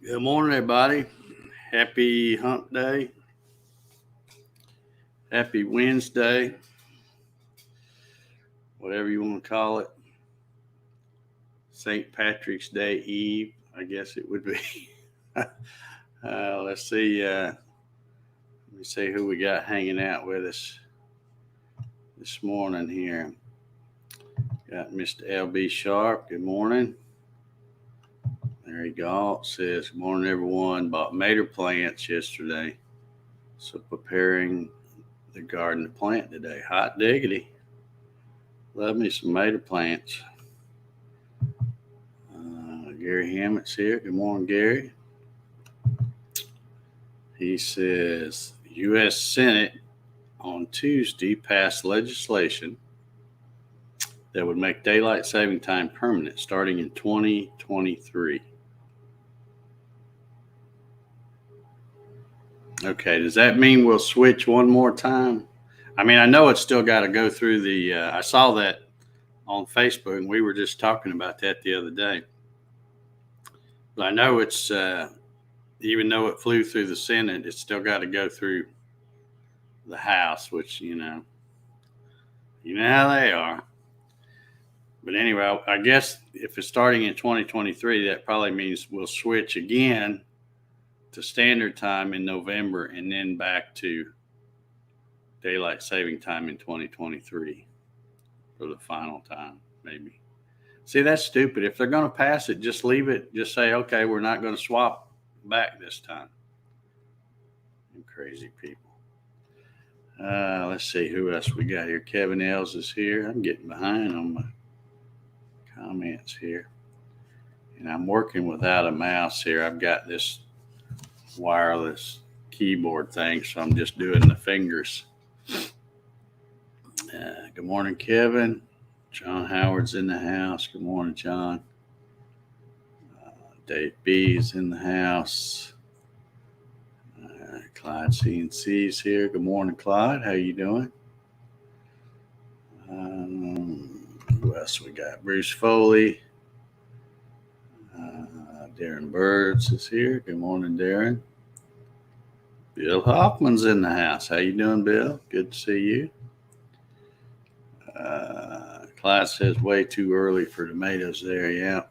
Good morning, everybody. Happy hump day. Happy Wednesday. Whatever you want to call it. St. Patrick's Day Eve, I guess it would be. Let's see. Let me see who we got hanging out with us this morning here. Got Mr. LB Sharp. Good morning. Larry Galt says, good morning, everyone. Bought tomato plants yesterday. So preparing the garden to plant today. Hot diggity. Love me some tomato plants. Gary Hammett's here. Good morning, Gary. He says, U.S. Senate on Tuesday passed legislation that would make daylight saving time permanent starting in 2023. Okay, does that mean we'll switch one more time? I mean, I know it's still got to go through the, I saw that on Facebook, and we were just talking about that the other day. But I know it's, even though it flew through the Senate, it's still got to go through the House, which, you know how they are. But anyway, I guess if it's starting in 2023, that probably means we'll switch again to standard time in November and then back to daylight saving time in 2023 for the final time, maybe. See, that's stupid. If they're going to pass it, just leave it. Just say, okay, we're not going to swap back this time. You crazy people. Let's see who else we got here. Kevin Els is here. I'm getting behind on my comments here. And I'm working without a mouse here. I've got this wireless keyboard thing, so I'm just doing the fingers. Good morning, Kevin. John Howard's in the house. Good morning, John. Dave B is in the house. Clyde CNC's here. Good morning, Clyde. How you doing? Who else we got? Bruce Foley. Darren Birds is here. Good morning, Darren. Bill Hoffman's in the house. How you doing, Bill? Good to see you. Clyde says way too early for tomatoes there. Yeah.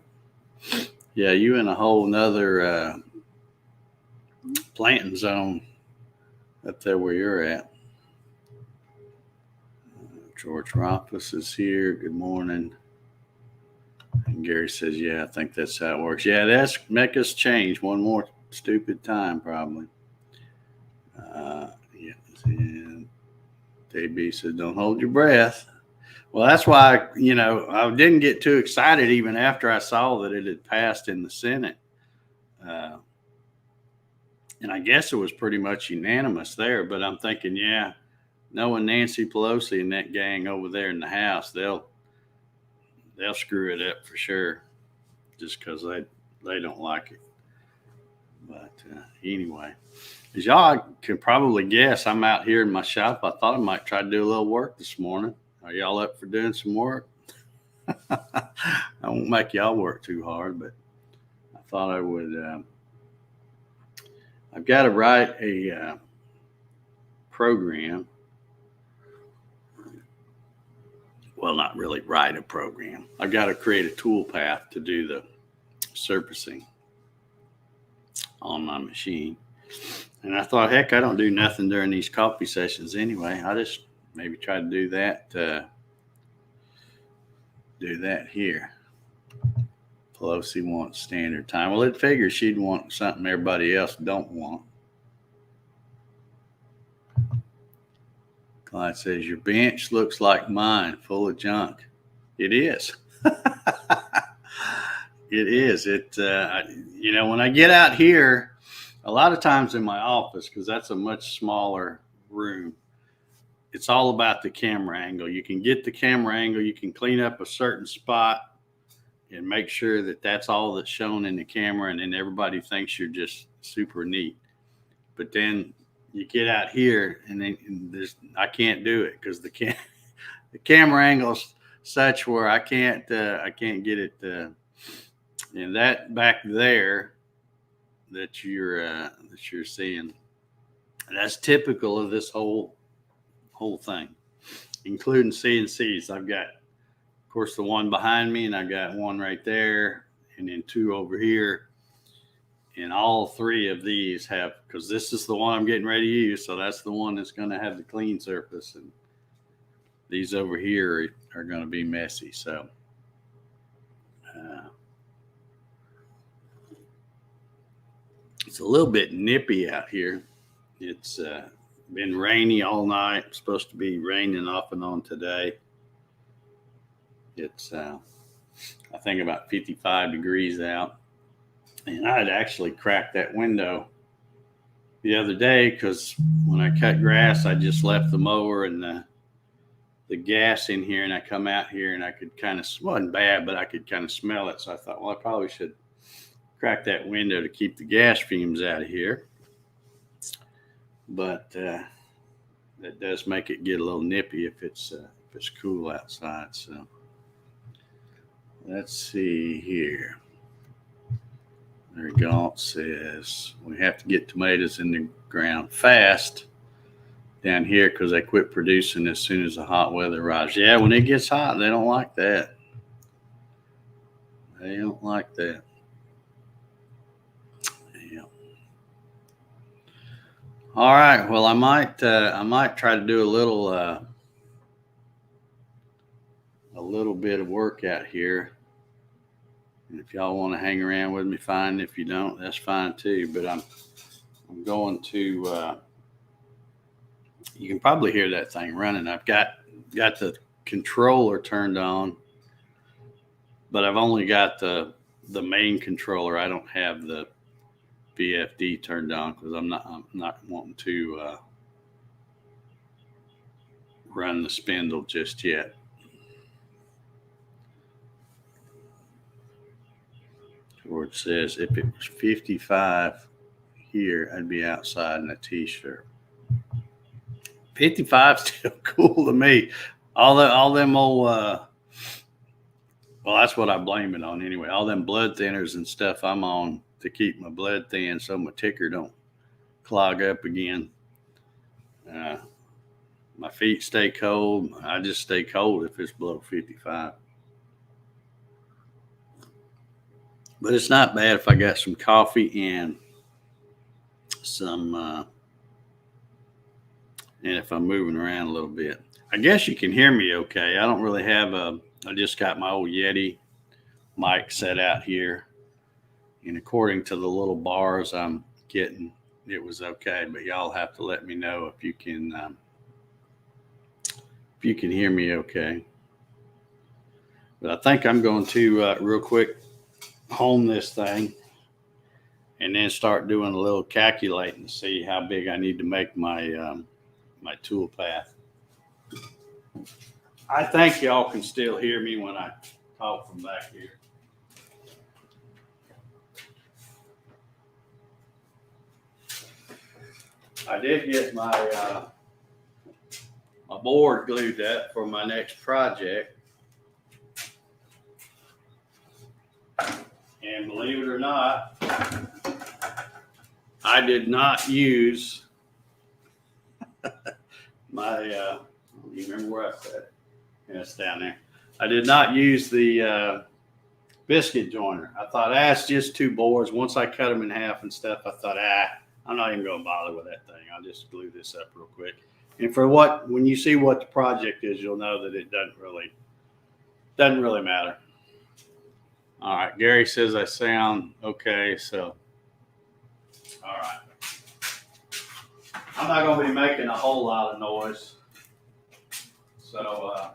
Yeah, you in a whole nother planting zone up there where you're at. George Rompus is here. Good morning. And Gary says, yeah, I think that's how it works. Yeah, that's make us change one more stupid time, probably. Yeah. And KB says, don't hold your breath. Well, that's why, I didn't get too excited even after I saw that it had passed in the Senate. And I guess it was pretty much unanimous there, but I'm thinking, yeah, knowing Nancy Pelosi and that gang over there in the House, they'll screw it up for sure, just because they don't like it. But anyway, as y'all can probably guess, I'm out here in my shop. I thought I might try to do a little work this morning. Are y'all up for doing some work? I won't make y'all work too hard, but I thought I would. I've got to write a program. Well, not really write a program. I've got to create a toolpath to do the surfacing on my machine. And I thought, heck, I don't do nothing during these coffee sessions anyway. I just maybe try to do that here. Pelosi wants standard time. Well, it figures she'd want something everybody else don't want. Clyde says, your bench looks like mine, full of junk. It is. It is. When I get out here, a lot of times in my office, because that's a much smaller room, it's all about the camera angle. You can get the camera angle. You can clean up a certain spot and make sure that that's all that's shown in the camera, and then everybody thinks you're just super neat. But then you get out here, and then I can't do it because the camera angle's such where I can't get it. And that back there that you're seeing. And that's typical of this whole thing, including CNCs. I've got, of course, the one behind me, and I've got one right there, and then two over here. And all three of these have, because this is the one I'm getting ready to use, so that's the one that's going to have the clean surface. And these over here are going to be messy. So it's a little bit nippy out here. It's been rainy all night. It's supposed to be raining off and on today. It's, I think, about 55 degrees out. And I had actually cracked that window the other day because when I cut grass, I just left the mower and the gas in here, and I come out here and I could kind of, it wasn't bad, but I could kind of smell it. So I thought, well, I probably should crack that window to keep the gas fumes out of here. But that does make it get a little nippy if it's cool outside. So let's see here. There Gaunt says we have to get tomatoes in the ground fast down here because they quit producing as soon as the hot weather arrives. Yeah, when it gets hot, they don't like that. They don't like that. Yeah. All right. Well, I might try to do a little bit of work out here. And if y'all want to hang around with me, fine. If you don't, that's fine too. But I'm going to. You can probably hear that thing running. I've got the controller turned on, but I've only got the main controller. I don't have the VFD turned on because I'm not wanting to run the spindle just yet. George says if it was 55 here, I'd be outside in a t-shirt. 55 still cool to me. All them old well, that's what I blame it on anyway. All them blood thinners and stuff I'm on to keep my blood thin so my ticker don't clog up again. My feet stay cold. I just stay cold if it's below 55. But it's not bad if I got some coffee and some, and if I'm moving around a little bit. I guess you can hear me okay. I don't really have I just got my old Yeti mic set out here. And according to the little bars I'm getting, it was okay. But y'all have to let me know if you can hear me okay. But I think I'm going to real quick home this thing and then start doing a little calculating to see how big I need to make my my tool path. I think y'all can still hear me when I talk from back here. I did get my board glued up for my next project. And believe it or not, I did not use my, I don't even remember where I put it. Yeah, it's down there. I did not use the biscuit joiner. I thought, it's just two boards. Once I cut them in half and stuff, I thought, I'm not even going to bother with that thing. I'll just glue this up real quick. And when you see what the project is, you'll know that it doesn't really matter. All right, Gary says I sound okay, so all right. I'm not going to be making a whole lot of noise, so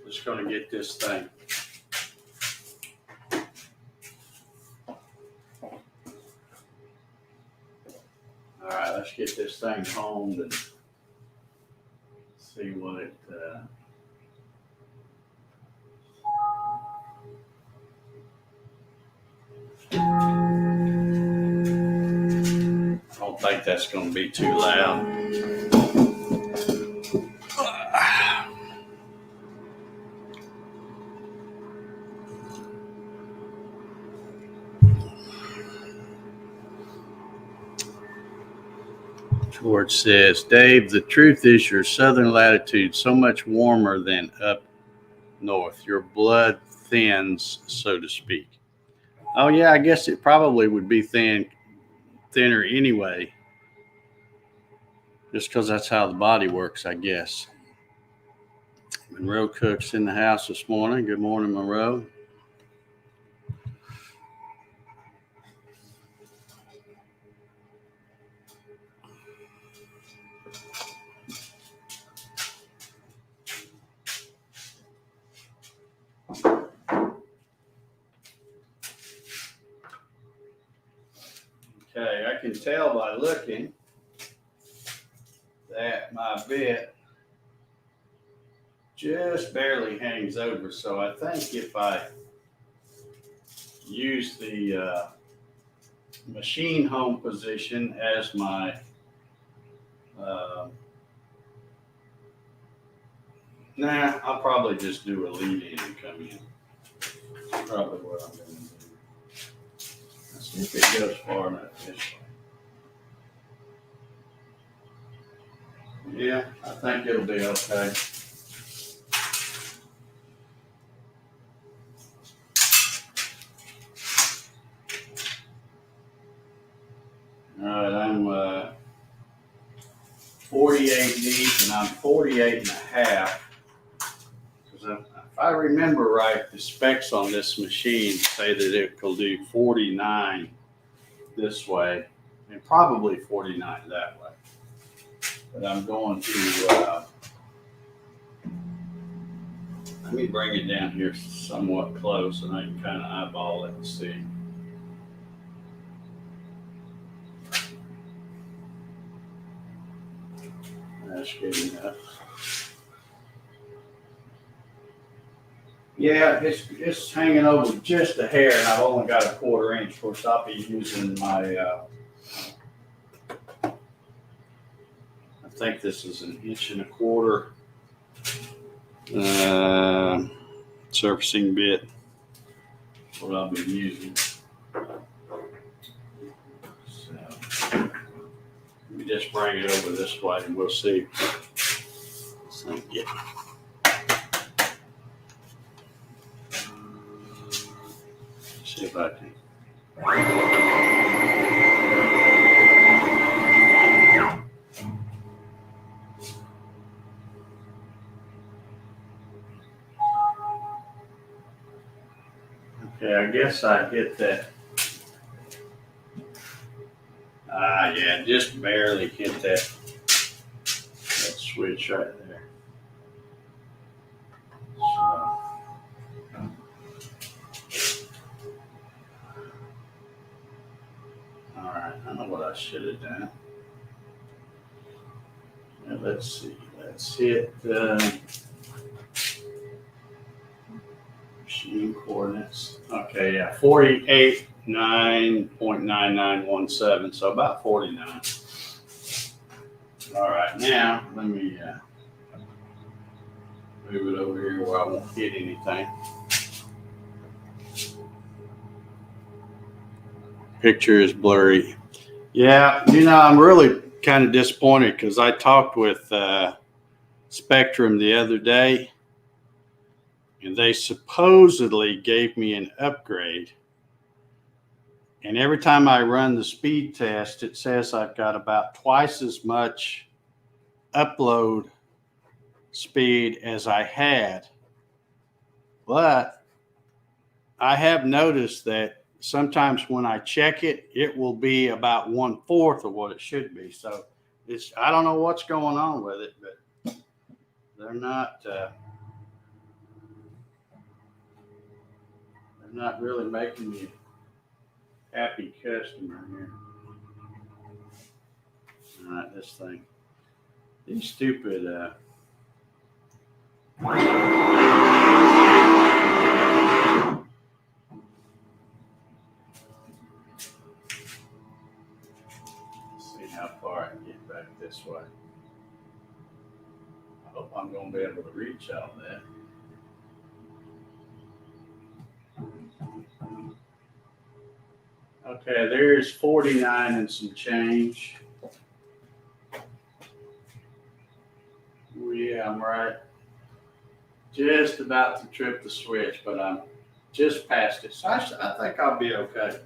just going to get this thing. All right, let's get this thing homed and see what it. I don't think that's going to be too loud. George says, Dave, the truth is your southern latitude so much warmer than up north. Your blood thins, so to speak. Oh yeah, I guess it probably would be thinner anyway, just because that's how the body works, I guess. Monroe Cook's in the house this morning. Good morning, Monroe. Okay, I can tell by looking that my bit just barely hangs over. So I think if I use the machine home position as my I'll probably just do a lead in and come in. That's probably what I'm going to do. Let's see if it goes far enough this way. Yeah, I think it'll be okay. All right, I'm 48 deep and I'm 48 and a half. Because if I remember right, the specs on this machine say that it will do 49 this way and probably 49 that way. But I'm going to, let me bring it down here somewhat close and I can kind of eyeball it and see. That's good enough. Yeah, it's hanging over just a hair, and I've only got a 1/4 inch. Of course, I'll be using my, I think this is 1 1/4 inch surfacing bit. That's what I'll be using. So, let me just bring it over this way, and we'll see. So, yeah. See if I can. Okay, I guess I hit that. Yeah, just barely hit that switch right there. So. All right, I know what I should have done. Now, let's see. Let's hit machine coordinates. Okay, yeah, 48.99917. So about 49. All right, now let me move it over here where I won't hit anything. Picture is blurry. Yeah, I'm really kind of disappointed because I talked with Spectrum the other day and they supposedly gave me an upgrade. And every time I run the speed test, it says I've got about twice as much upload speed as I had. But I have noticed that sometimes when I check it, it will be about 1/4 of what it should be. So I don't know what's going on with it, but they're not really making me a happy customer here. All right, this thing. These stupid see how far I can get back this way. I hope I'm going to be able to reach all that. Okay, there's 49 and some change. Yeah, I'm right. Just about to trip the switch, but I'm just past it. So I think I'll be okay.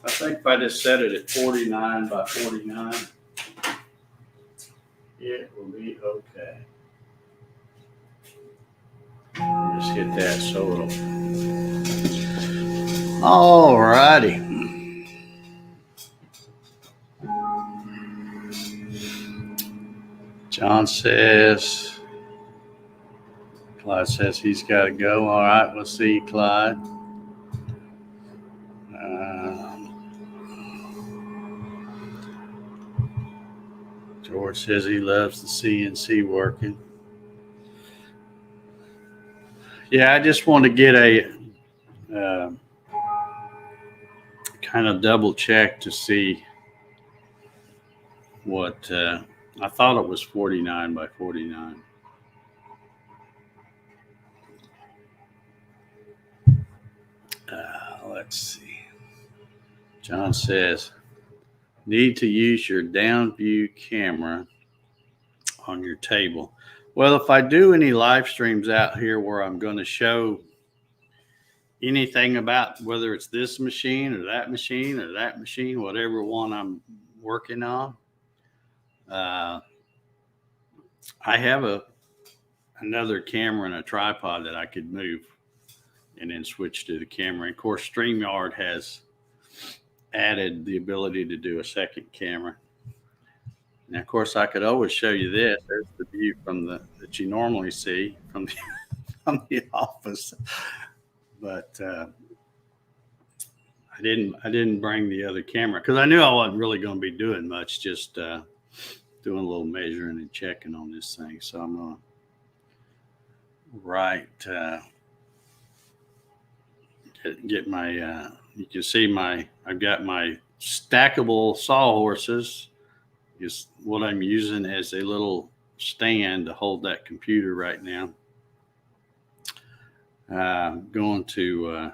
I think if I just set it at 49 by 49, it will be okay. Just hit that so it'll. All righty. John says, Clyde says he's got to go. All right, we'll see you, Clyde. George says he loves the CNC working. Yeah, I just want to get a kind of double check to see what I thought it was 49 by 49. Let's see. John says, need to use your down view camera on your table. Well, if I do any live streams out here where I'm going to show anything about whether it's this machine or that machine or that machine, whatever one I'm working on, I have another camera and a tripod that I could move and then switch to the camera. And of course, StreamYard has added the ability to do a second camera. And of course, I could always show you this. There's the view from that you normally see from the office. But I didn't bring the other camera because I knew I wasn't really going to be doing much, just doing a little measuring and checking on this thing. So I'm going to get my you can see I've got my stackable sawhorses is what I'm using as a little stand to hold that computer right now. Going to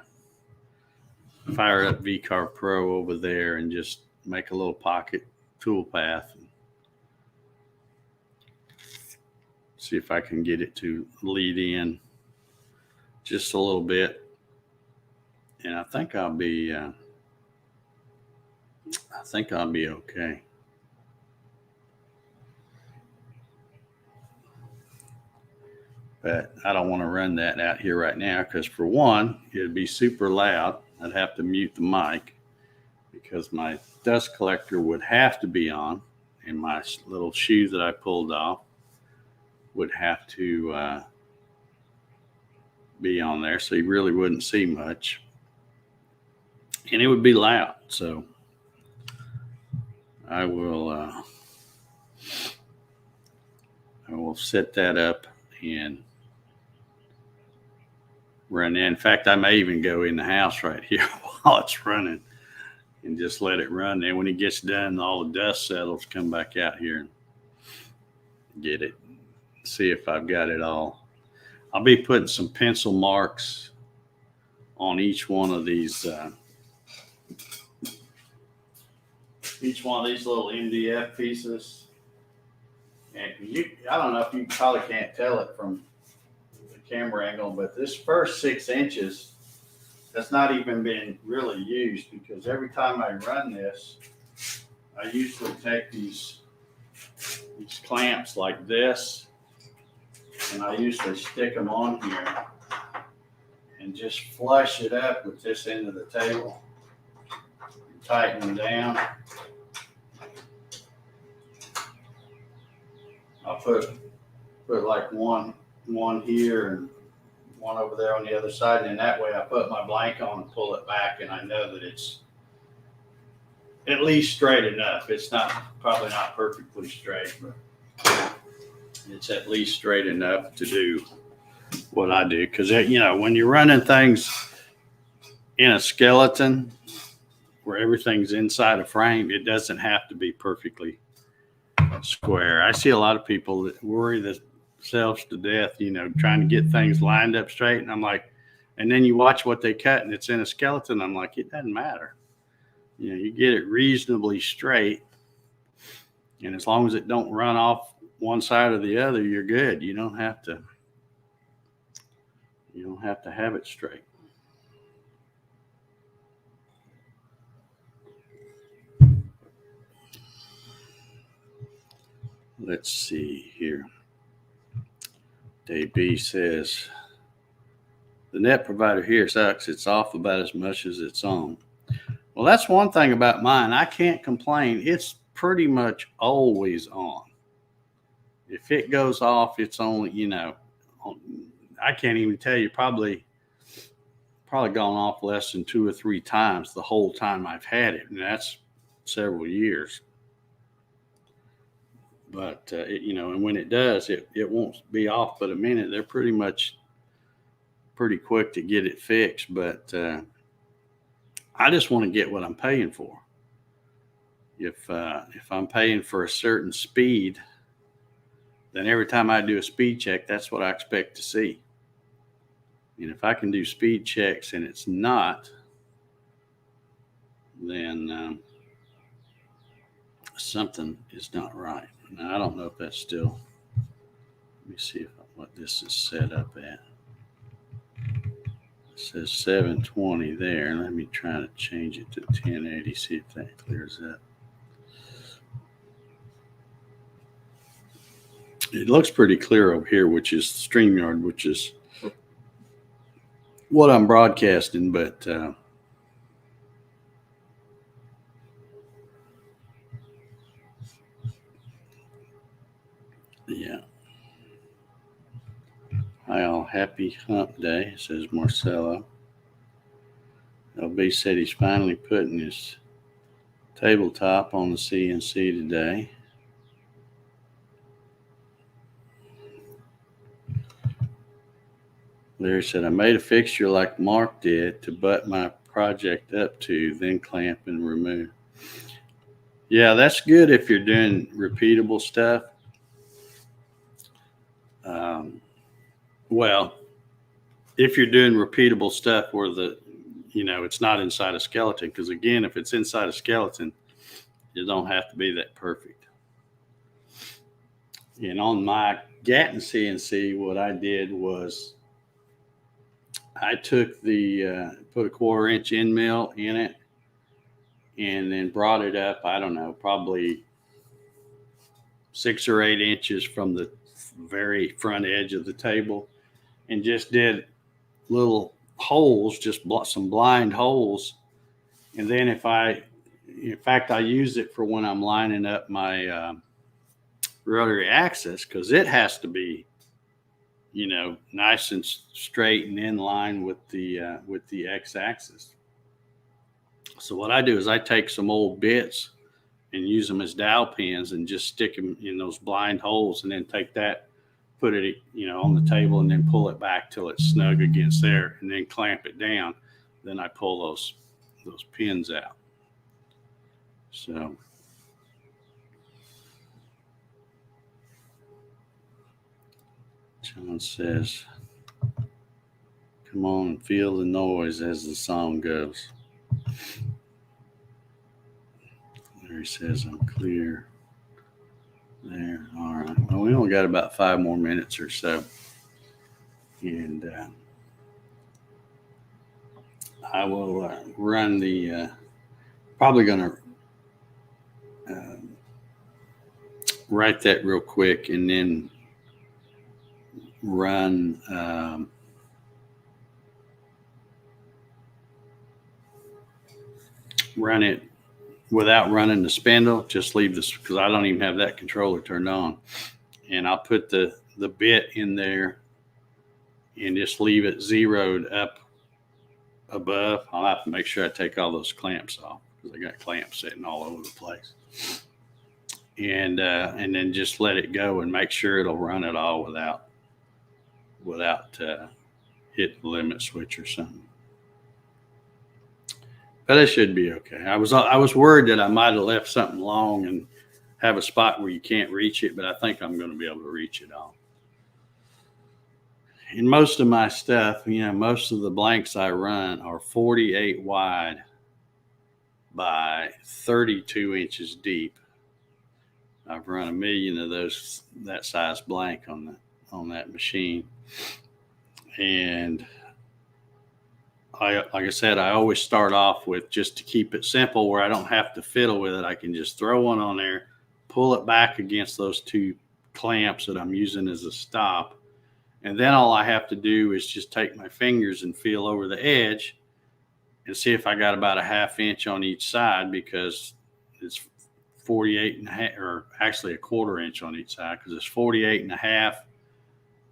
fire up VCarve Pro over there and just make a little pocket tool path. See if I can get it to lead in just a little bit. And I think I'll be okay. But I don't want to run that out here right now because, for one, it'd be super loud. I'd have to mute the mic because my dust collector would have to be on, and my little shoe that I pulled off would have to be on there, so you really wouldn't see much. And it would be loud, so I will set that up and run in. In fact, I may even go in the house right here while it's running and just let it run. Then when it gets done, all the dust settles, come back out here and get it. See if I've got it all. I'll be putting some pencil marks on each one of these little MDF pieces. And I don't know if you probably can't tell it from the camera angle, but this first 6 inches has not even been really used because every time I run this, I usually take these clamps like this, and I usually stick them on here and just flush it up with this end of the table. Tighten them down. I'll put like one here and one over there on the other side, and that way I put my blank on and pull it back, and I know that it's at least straight enough. It's probably not perfectly straight, but it's at least straight enough to do what I do. Because when you're running things in a skeleton where everything's inside a frame, it doesn't have to be perfectly square. I see a lot of people that worry themselves to death, trying to get things lined up straight. And I'm like, and then you watch what they cut and it's in a skeleton. I'm like, it doesn't matter. You get it reasonably straight. And as long as it don't run off one side or the other, you're good. You don't have to have it straight. Let's see here. Dave B says, the net provider here sucks. It's off about as much as it's on. Well, that's one thing about mine. I can't complain. It's pretty much always on. If it goes off, it's only, I can't even tell you, probably gone off less than 2 or 3 times the whole time I've had it. And that's several years. But, and when it does, it won't be off but a minute. They're pretty quick to get it fixed. But I just want to get what I'm paying for. If I'm paying for a certain speed, then every time I do a speed check, that's what I expect to see. And if I can do speed checks and it's not, then something is not right. Now, I don't know if that's still, let me see what this is set up at. It says 720 there. Let me try to change it to 1080, see if that clears up. It looks pretty clear over here, which is StreamYard, which is what I'm broadcasting, but yeah. Hi all, happy hump day, says Marcelo. LB said he's finally putting his tabletop on the CNC today. Larry said, I made a fixture like Mark did to butt my project up to, then clamp and remove. Yeah, that's good if you're doing repeatable stuff. Well, if you're doing repeatable stuff where it's not inside a skeleton, because again, if it's inside a skeleton, it don't have to be that perfect. And on my Gatton CNC, what I did was I took put a 1/4 inch end mill in it and then brought it up, I don't know, probably 6 or 8 inches from the very front edge of the table, and just did little holes, just some blind holes. And then in fact, I use it for when I'm lining up my rotary axis, because it has to be, nice and straight and in line with the x-axis. So what I do is I take some old bits and use them as dowel pins and just stick them in those blind holes, and then take that, put it, on the table, and then pull it back till it's snug against there, and then clamp it down. Then I pull those pins out. So John says, come on and feel the noise, as the song goes. Larry says, I'm clear there. All right. Well, we only got about 5 more minutes or so. And I will run the, probably going to write that real quick, and then run it without running the spindle. Just leave this, because I don't even have that controller turned on, and I'll put the bit in there and just leave it zeroed up above. I'll have to make sure I take all those clamps off, because I got clamps sitting all over the place, and then just let it go and make sure it'll run it all without hitting the limit switch or something. But it should be okay. I was worried that I might have left something long and have a spot where you can't reach it, but I think I'm going to be able to reach it all. And most of my stuff, most of the blanks I run are 48 wide by 32 inches deep. I've run 1,000,000 of those that size blank on that machine, and like I said, I always start off with, just to keep it simple, where I don't have to fiddle with it. I can just throw one on there, pull it back against those two clamps that I'm using as a stop, and then all I have to do is just take my fingers and feel over the edge and see if I got about a 1/2 inch on each side, because it's 48 and a half, or actually a 1/4 inch on each side, because it's 48 and a half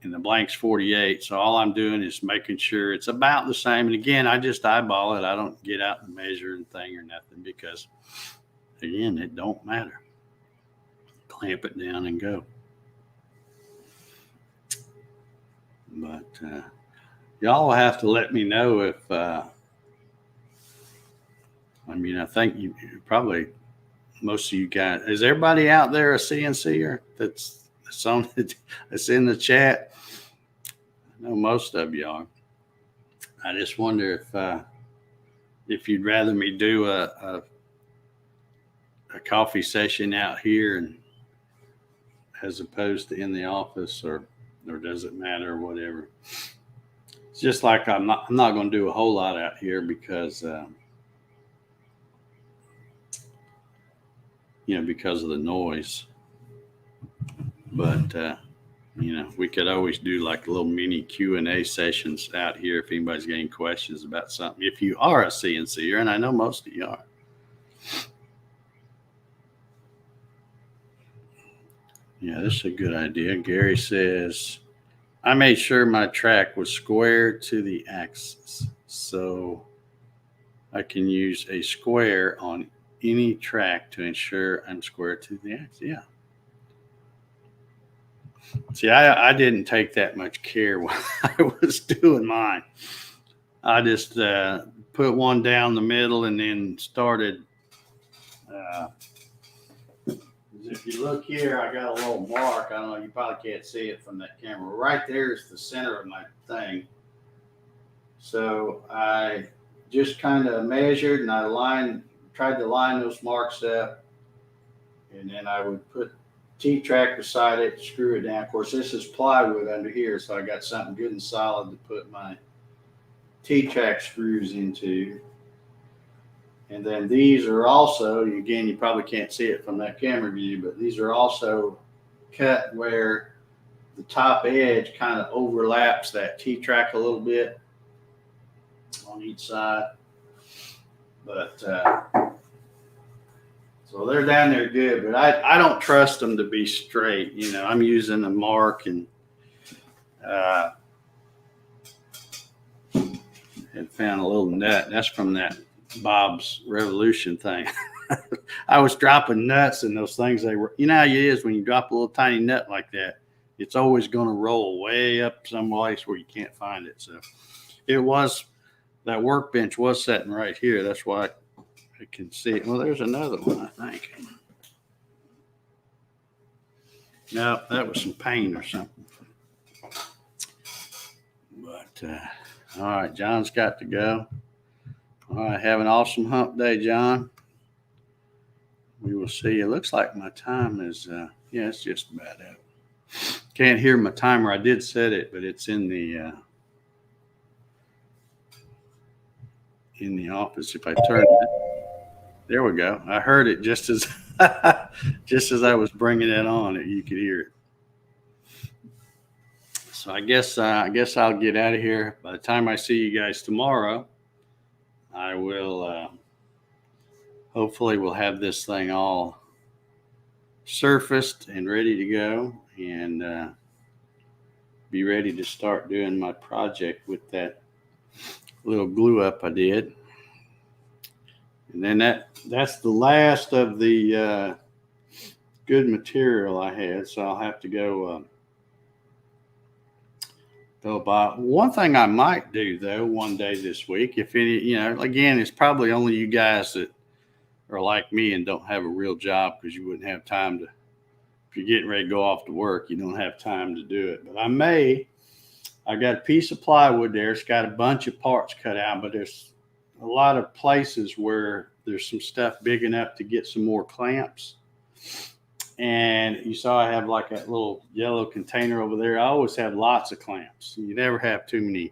and the blank's 48. So all I'm doing is making sure it's about the same. And again, I just eyeball it. I don't get out and measure and thing or nothing, because again, it don't matter. Clamp it down and go. But y'all will have to let me know if, I think you probably, most of you guys, is everybody out there a CNCer that's in the chat? I know most of you are. I just wonder if you'd rather me do a coffee session out here, and as opposed to in the office, or does it matter, or whatever. It's just like I'm not going to do a whole lot out here, because because of the noise. But we could always do like little mini Q&A sessions out here if anybody's got any questions about something, if you are a CNCer, and I know most of you are. Yeah, this is a good idea. Gary says, I made sure my track was square to the axis, so I can use a square on any track to ensure I'm square to the axis. Yeah. See, I didn't take that much care when I was doing mine. I just put one down the middle and then started. If you look here, I got a little mark. I don't know, you probably can't see it from that camera. Right there is the center of my thing. So I just kind of measured, and I tried to line those marks up, and then I would put T-track beside it, screw it down. Of course, this is plywood under here, so I got something good and solid to put my T-track screws into. And then these are also, again, you probably can't see it from that camera view, but these are also cut where the top edge kind of overlaps that T-track a little bit on each side. But so they're down there good, but I don't trust them to be straight. I'm using a mark, and had found a little nut. That's from that Bob's Revolution thing. I was dropping nuts, and those things, how it is when you drop a little tiny nut like that, it's always going to roll way up someplace where you can't find it. So that workbench was sitting right here. That's why I can see it. Well, there's another one, I think. No, that was some paint or something. But all right, John's got to go. All right, have an awesome hump day, John. We will see. It looks like my time is, it's just about up. Can't hear my timer. I did set it, but it's in the office. If I turn it, there we go. I heard it just as I was bringing it on. You could hear it. So I guess I'll get out of here. By the time I see you guys tomorrow, I will hopefully we'll have this thing all surfaced and ready to go, and be ready to start doing my project with that little glue up I did. And then that's the last of the good material I had, so I'll have to go buy. One thing I might do, though, one day this week, if any, again, it's probably only you guys that are like me and don't have a real job, because you wouldn't have time to, if you're getting ready to go off to work, you don't have time to do it. But I got a piece of plywood there. It's got a bunch of parts cut out, but there's a lot of places where there's some stuff big enough to get some more clamps. And you saw I have like a little yellow container over there. I always have lots of clamps. You never have too many.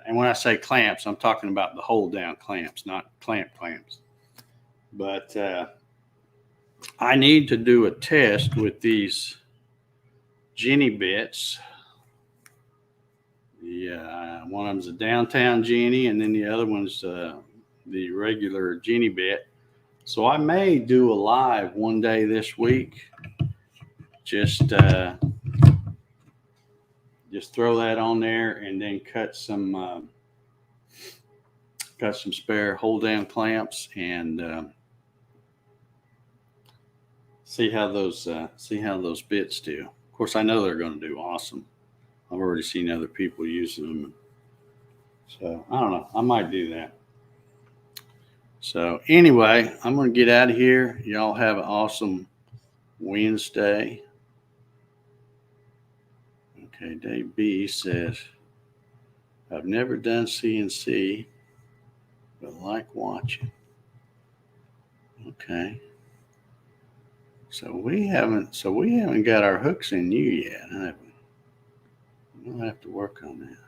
And when I say clamps, I'm talking about the hold down clamps, not clamps. But I need to do a test with these Jenny bits. Yeah, one of them's a downtown Jenny, and then the other one's the regular Jenny bit. So I may do a live one day this week. Just throw that on there, and then cut some spare hold down clamps, and see how those bits do. Of course, I know they're going to do awesome. I've already seen other people using them, so I don't know. I might do that. So anyway, I'm going to get out of here. Y'all have an awesome Wednesday. Okay, Dave B says, I've never done CNC, but like watching. Okay. So we haven't got our hooks in you yet, have we? We'll have to work on that.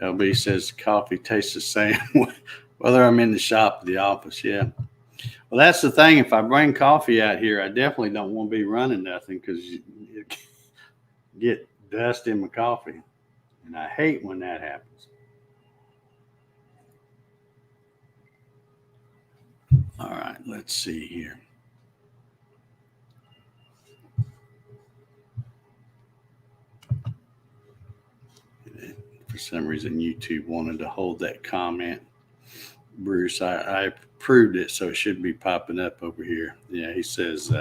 LB says coffee tastes the same whether I'm in the shop or the office. Yeah. Well, that's the thing. If I bring coffee out here, I definitely don't want to be running nothing because you get dust in my coffee. And I hate when that happens. All right, let's see here. For some reason, YouTube wanted to hold that comment. Bruce, I approved it, so it should be popping up over here. Yeah, he says,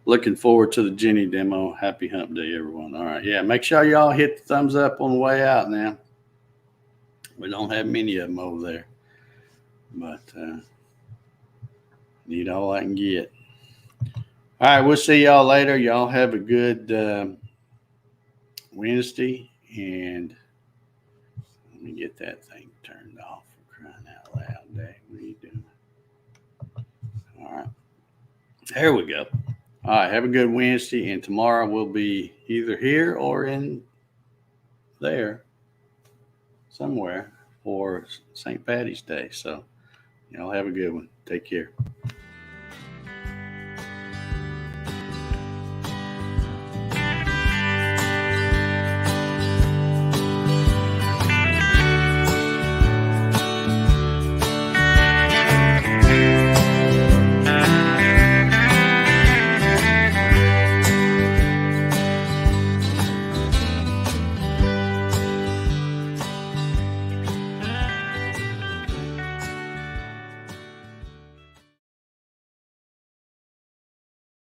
looking forward to the Jenny demo. Happy hump day, everyone. All right, yeah, make sure y'all hit the thumbs up on the way out now. We don't have many of them over there, but need all I can get. All right, we'll see y'all later. Y'all have a good Wednesday, and let me get that thing turned off. For crying out loud, Dave. What are you doing? All right, there we go. All right, have a good Wednesday, and tomorrow we'll be either here or in there somewhere for St. Patty's Day. So y'all have a good one. Take care.